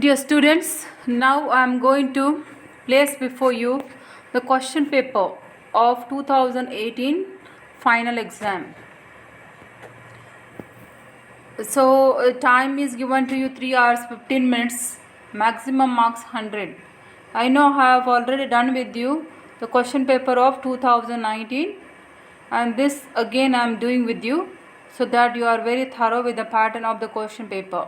Dear students, now I am going to place before you the question paper of 2018 final exam. So time is given to you 3 hours 15 minutes, maximum marks 100. I know I have already done with you the question paper of 2019, and this again I am doing with you so that you are very thorough with the pattern of the question paper.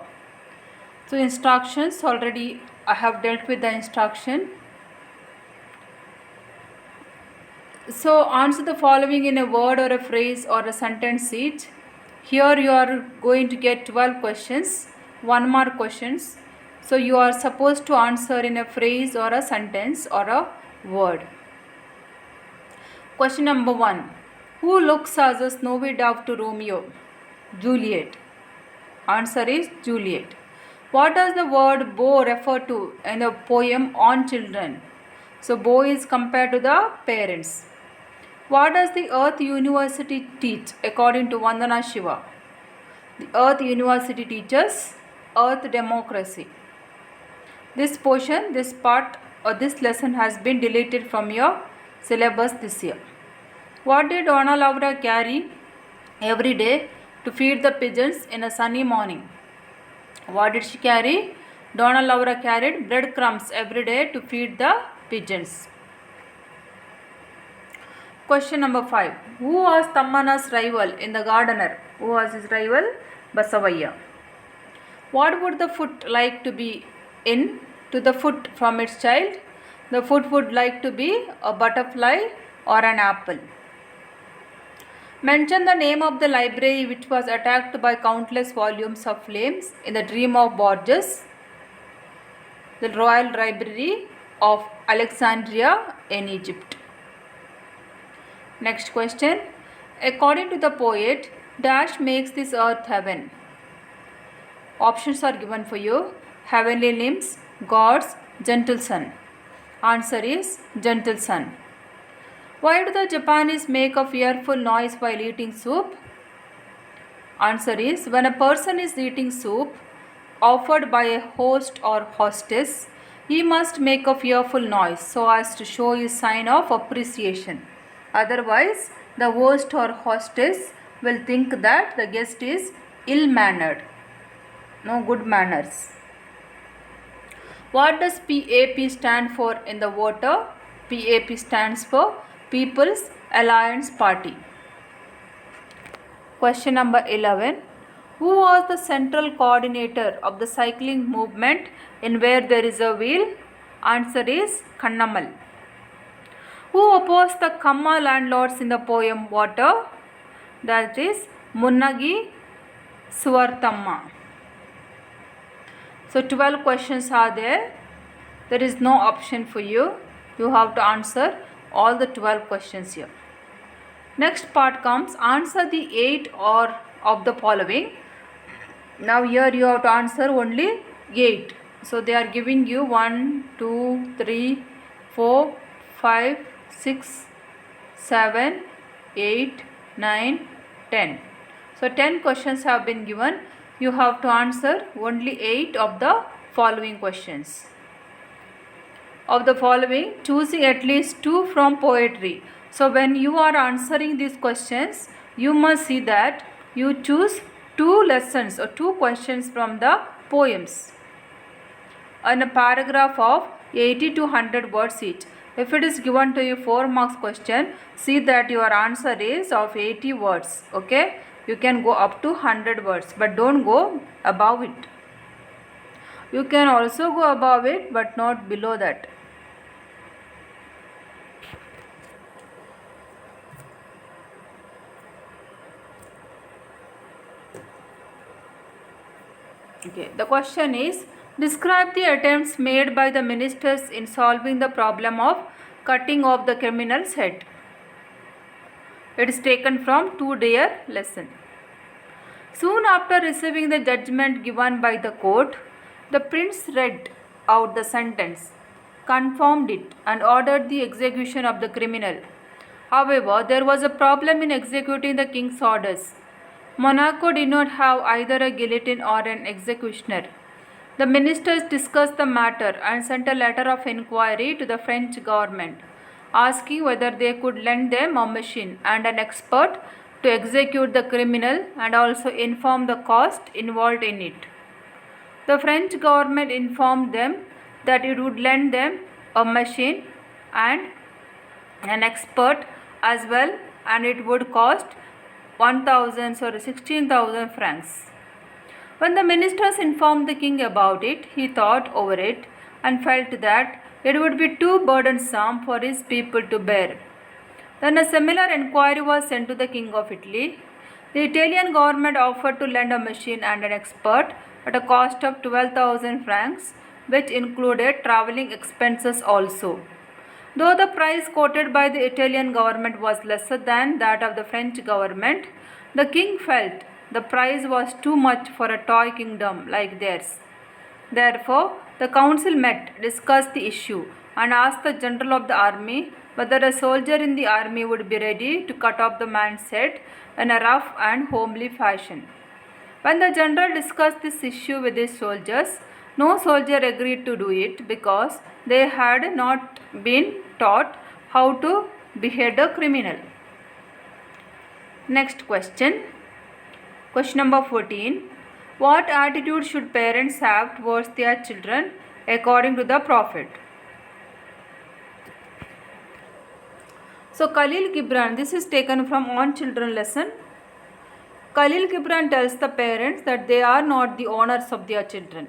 So instructions, already I have dealt with the instruction. So answer the following in a word or a phrase or a sentence each. Here you are going to get 12 questions, 1 mark questions. So you are supposed to answer in a phrase or a sentence or a word. Question number 1. Who looks as a snowy dove to Romeo? Juliet. Answer is Juliet. What does the word beau refer to in the poem On Children? So beau is compared to the parents. What does the Earth University teach according to Vandana Shiva? The Earth University teaches Earth democracy. This portion, this part or this lesson has been deleted from your syllabus this year. What did Donna Laura carry every day to feed the pigeons in a sunny morning? What did she carry? Donna Laura carried breadcrumbs every day to feed the pigeons. Question number 5. Who was Tammana's rival in The Gardener? Who was his rival? Basavaya. What would the foot like to be in to the foot from its child? The foot would like to be a butterfly or an apple. Mention the name of the library which was attacked by countless volumes of flames in the dream of Borges. The Royal Library of Alexandria in Egypt. Next question. According to the poet, dash makes this earth heaven. Options are given for you. Heavenly limbs, gods, gentle sun. Answer is gentle sun. Why do the Japanese make a fearful noise while eating soup? Answer is when a person is eating soup offered by a host or hostess, he must make a fearful noise so as to show his sign of appreciation. Otherwise, the host or hostess will think that the guest is ill-mannered, no good manners. What does PAP stand for in the voter? PAP stands for People's Alliance Party. Question number 11. Who was the central coordinator of the cycling movement in Where There Is a Wheel? Answer is Kannamal. Who opposed the Kamma landlords in the poem Water? That is Munnagi Suvartamma. So 12 questions are there. There is no option for you. You have to answer all the 12 questions here. Next part comes answer the 8 or of the following. Now here you have to answer only 8. So they are giving you 1, 2, 3, 4, 5, 6, 7, 8, 9, 10. So 10 questions have been given. You have to answer only 8 of the following questions. Of the following, choosing at least 2 from poetry. So when you are answering these questions, you must see that you choose 2 lessons or 2 questions from the poems in a paragraph of 80 to 100 words each. If it is given to you 4 marks question, see that your answer is of 80 words. Okay, you can go up to 100 words, but don't go above it. You can also go above it, but not below that. Okay, the question is, describe the attempts made by the ministers in solving the problem of cutting off the criminal's head. It is taken from 2 Dear lesson. Soon after receiving the judgment given by the court, the prince read out the sentence, confirmed it, and ordered the execution of the criminal. However, there was a problem in executing the king's orders. Monaco did not have either a guillotine or an executioner. The ministers discussed the matter and sent a letter of inquiry to the French government, asking whether they could lend them a machine and an expert to execute the criminal and also inform the cost involved in it. The French government informed them that it would lend them a machine and an expert as well, and it would cost 16,000 francs. When the ministers informed the king about it, he thought over it and felt that it would be too burdensome for his people to bear. Then a similar inquiry was sent to the king of Italy. The Italian government offered to lend a machine and an expert at a cost of 12,000 francs, which included travelling expenses also. Though the price quoted by the Italian government was lesser than that of the French government, the king felt the price was too much for a toy kingdom like theirs. Therefore, the council met, discussed the issue, and asked the general of the army whether a soldier in the army would be ready to cut off the man's head in a rough and homely fashion. When the general discussed this issue with his soldiers, no soldier agreed to do it because they had not been taught how to behead a criminal. Next question. Question number 14. What attitude should parents have towards their children according to the Prophet? So Khalil Gibran, this is taken from On Children lesson. Khalil Gibran tells the parents that they are not the owners of their children.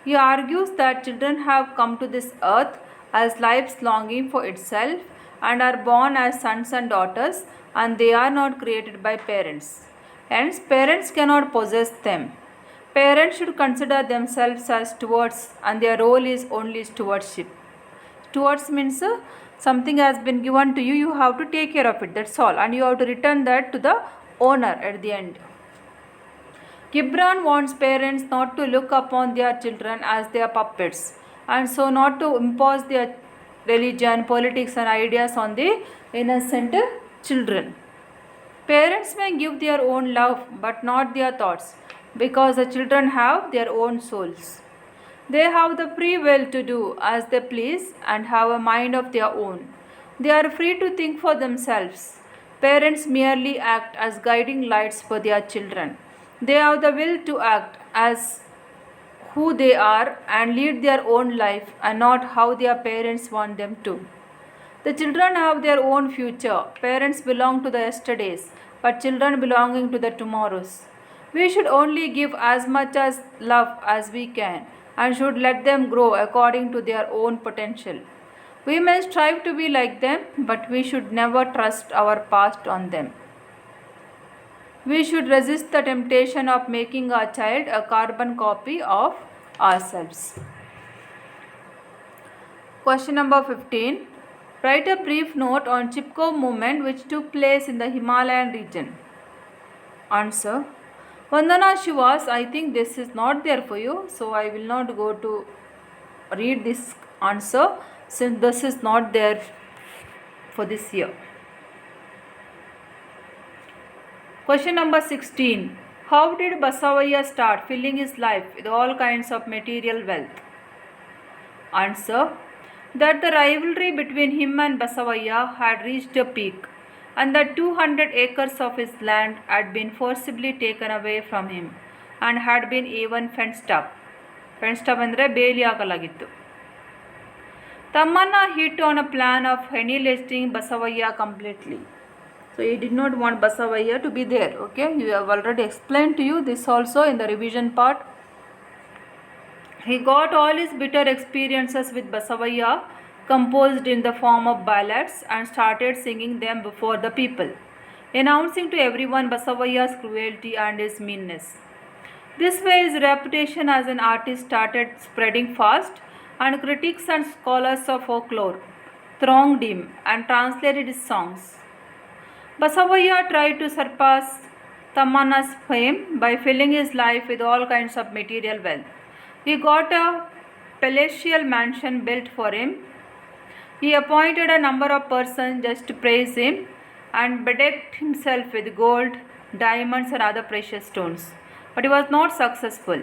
He argues that children have come to this earth as life's longing for itself and are born as sons and daughters, and they are not created by parents. Hence, parents cannot possess them. Parents should consider themselves as stewards, and their role is only stewardship. Stewards means something has been given to you, you have to take care of it, that's all, and you have to return that to the owner at the end. Gibran wants parents not to look upon their children as their puppets, and so not to impose their religion, politics and ideas on the innocent children. Parents may give their own love but not their thoughts, because the children have their own souls. They have the free will to do as they please and have a mind of their own. They are free to think for themselves. Parents merely act as guiding lights for their children. They have the will to act as who they are and lead their own life and not how their parents want them to. The children have their own future. Parents belong to the yesterdays, but children belonging to the tomorrows. We should only give as much as love as we can and should let them grow according to their own potential. We may strive to be like them, but we should never trust our past on them. We should resist the temptation of making our child a carbon copy of ourselves. Question number 15. Write a brief note on Chipko movement which took place in the Himalayan region. Answer. Vandana Shivas, I think this is not there for you, so I will not go to read this answer since this is not there for this year. Question number 16. How did Basavaya start filling his life with all kinds of material wealth? Answer. That the rivalry between him and Basavaya had reached a peak, and that 200 acres of his land had been forcibly taken away from him and had been even fenced up. Fenced up andre ಬೇಲಿ ಹಾಕಲಾಗಿತ್ತು. Tamanna hit on a plan of annihilating Basavaya completely. So he did not want Basavaya to be there. Okay, you have already explained to you this also in the revision part. He got all his bitter experiences with Basavaya composed in the form of ballads and started singing them before the people, announcing to everyone Basavaya's cruelty and his meanness. This way his reputation as an artist started spreading fast, and critics and scholars of folklore thronged him and translated his songs. Basavaya tried to surpass Tamanna's fame by filling his life with all kinds of material wealth. He got a palatial mansion built for him. He appointed a number of persons just to praise him and bedecked himself with gold, diamonds and other precious stones. But he was not successful.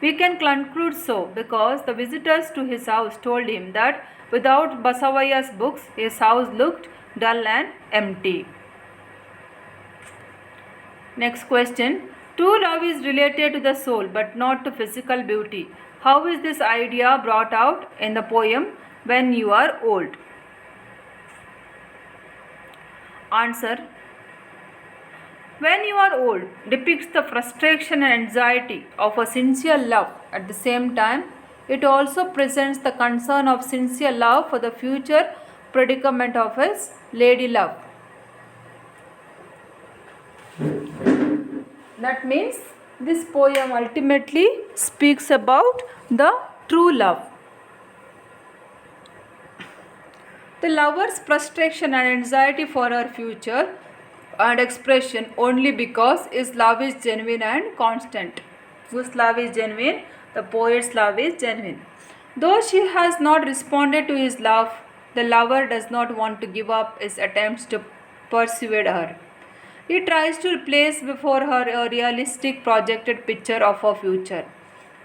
We can conclude so because the visitors to his house told him that without Basavaya's books, his house looked dull and empty. Next question. True love is related to the soul but not to physical beauty. How is this idea brought out in the poem When You Are Old? Answer. When You Are Old depicts the frustration and anxiety of a sincere love. At the same time, it also presents the concern of sincere love for the future predicament of his lady love. That means this poem ultimately speaks about the true love. The lover's frustration and anxiety for her future and expression only because his love is genuine and constant. Whose love is genuine? The poet's love is genuine. Though she has not responded to his love, the lover does not want to give up his attempts to persuade her. He tries to place before her a realistic projected picture of her future,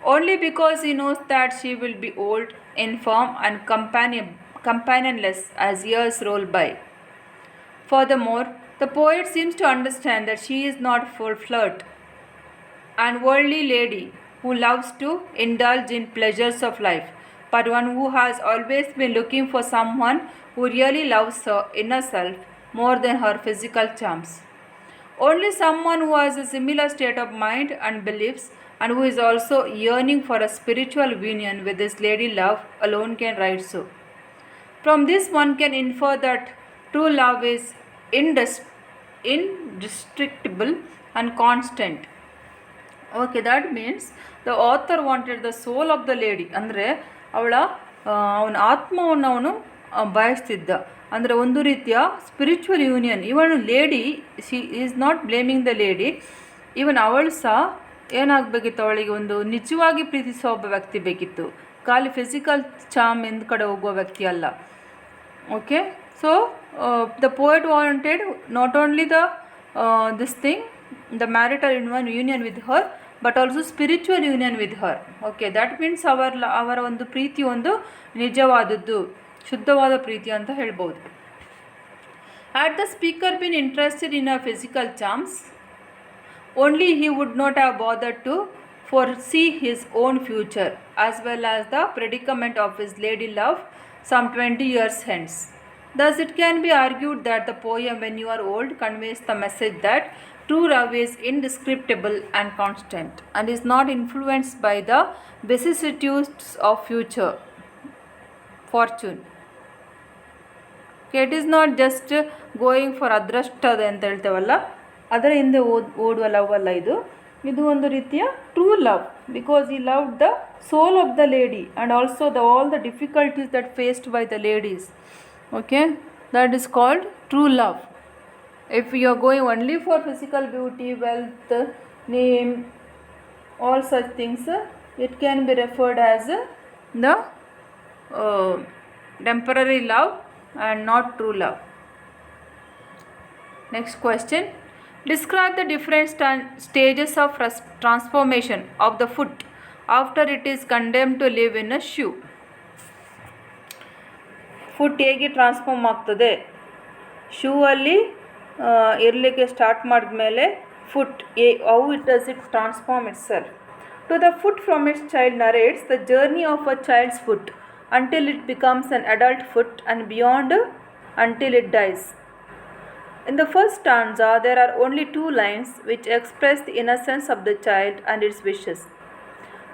only because he knows that she will be old, infirm, and companionless as years roll by. Furthermore, the poet seems to understand that she is not full flirt and worldly lady who loves to indulge in pleasures of life, but one who has always been looking for someone who really loves her inner self more than her physical charms. Only someone who has a similar state of mind and beliefs and who is also yearning for a spiritual union with his lady love alone can write so. From this one can infer that true love is indestructible and constant. Okay, that means the author wanted the soul of the lady. ಅಂದರೆ ಅವನ ಆತ್ಮವನ್ನು ಅವನು ಬಯಸ್ತಿದ್ದ. ಅಂದರೆ ಒಂದು ರೀತಿಯ spiritual union. ಇವನು lady, she is not blaming the lady. ಇವನ್ ಅವಳು ಸಹ ಏನಾಗಬೇಕಿತ್ತು, ಅವಳಿಗೆ ಒಂದು ನಿಜವಾಗಿ ಪ್ರೀತಿಸೋ ಒಬ್ಬ ವ್ಯಕ್ತಿ ಬೇಕಿತ್ತು, ಖಾಲಿ ಫಿಸಿಕಲ್ ಚಾಮ್ ಎಂದ ಕಡೆ ಹೋಗುವ ವ್ಯಕ್ತಿ ಅಲ್ಲ. Okay, so the poet wanted not only this thing, the marital union with her, but also spiritual union with her. Okay, that means ಅವರ ಒಂದು ಪ್ರೀತಿ ಒಂದು ನಿಜವಾದದ್ದು, ಶುದ್ಧವಾದ ಪ್ರೀತಿ ಅಂತ ಹೇಳ್ಬೋದು. Had the speaker been interested in a physical charms, only he would not have bothered to foresee his own future as well as the predicament of his lady love some 20 years hence. Thus it can be argued that the poem When You Are Old conveys the message that true love is indescriptible and constant and is not influenced by the vicissitudes of future fortune. Okay, it is not just going for ಅದ್ರಷ್ಟದ ಅಂತ ಹೇಳ್ತೇವಲ್ಲ, ಅದರ ಹಿಂದೆ ಓಡುವ love ಅಲ್ಲ ಇದು. ಇದು ಒಂದು ರೀತಿಯ ಟ್ರೂ ಲವ್, ಬಿಕಾಸ್ ಈ love the soul of the lady and also all the difficulties that faced by the ladies. Okay, that is called true love. If you are going only for physical beauty, wealth, name, all such things, it can be referred as the temporary love and not true love. Next question. Describe the different stages of transformation of the foot after it is condemned to live in a shoe. Foot ಹೇಗೆ transform ಆಗ್ತದೆ, shoe ಅಲ್ಲಿ ಇರಲಿಕ್ಕೆ start ಮಾಡಿದ್ಮೇಲೆ foot how it does it transform itself. To the foot from its child narrates the journey of a child's foot until it becomes an adult foot and beyond until it dies. In the first stanza, there are only two lines which express the innocence of the child and its wishes.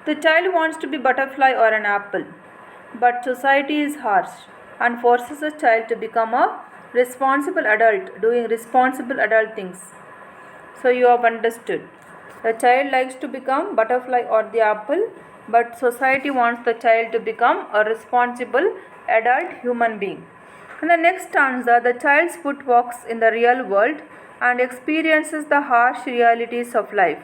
The child wants to be butterfly or an apple, but society is harsh and forces a child to become a responsible adult, doing responsible adult things. So you have understood. The child likes to become butterfly or the apple, but society wants the child to become a responsible adult human being. In the next stanza, the child's foot walks in the real world and experiences the harsh realities of life.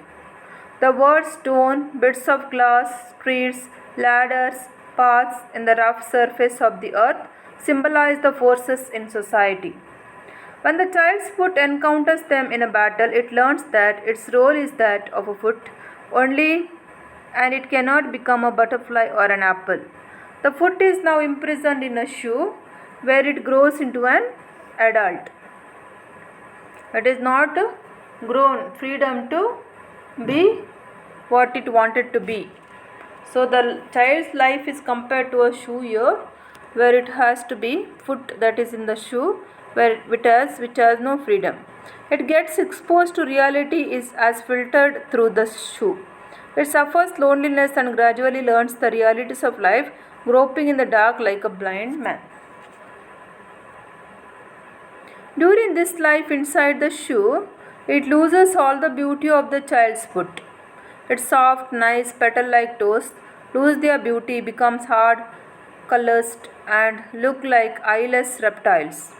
The words stone, bits of glass, streets, ladders, paths in the rough surface of the earth symbolize the forces in society. When the child's foot encounters them in a battle, it learns that its role is that of a foot only and it cannot become a butterfly or an apple. The foot is now imprisoned in a shoe where it grows into an adult. It is not grown freedom to be what it wanted to be. So the child's life is compared to a shoe here, where it has to be foot that is in the shoe, where which has no freedom. It gets exposed to reality is as filtered through the shoe. It suffers loneliness and gradually learns the realities of life, groping in the dark like a blind man. During this life inside the shoe, it loses all the beauty of the child's foot. Its soft, nice, petal-like toes lose their beauty, becomes hard, calloused, and look like eyeless reptiles.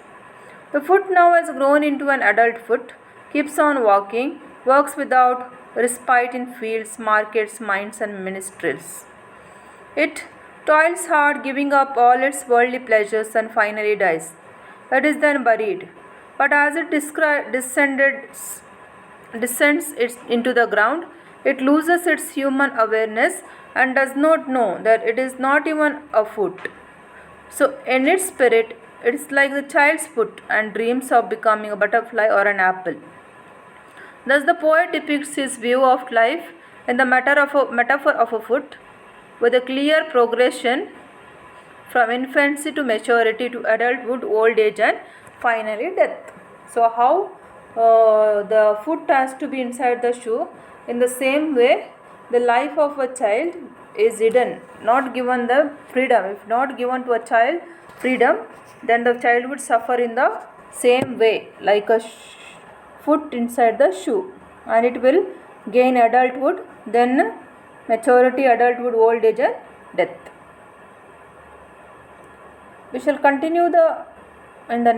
The foot now has grown into an adult foot, keeps on walking, works without respite in fields, markets, mines, and ministries. It toils hard, giving up all its worldly pleasures, and finally dies. It is then buried. But as it descends into the ground, it loses its human awareness and does not know that it is not even a foot. So, in its spirit, it is like the child's foot and dreams of becoming a butterfly or an apple. Thus, the poet depicts his view of life in the metaphor of a foot, with a clear progression from infancy to maturity to adulthood, old age, and finally death. So, how the foot has to be inside the shoe, in the same way the life of a child is hidden, not given the freedom. If not given to a child freedom, then the child would suffer in the same way, like a foot inside the shoe, and it will gain adulthood, then maturity, adulthood, old age, and death. We shall continue in the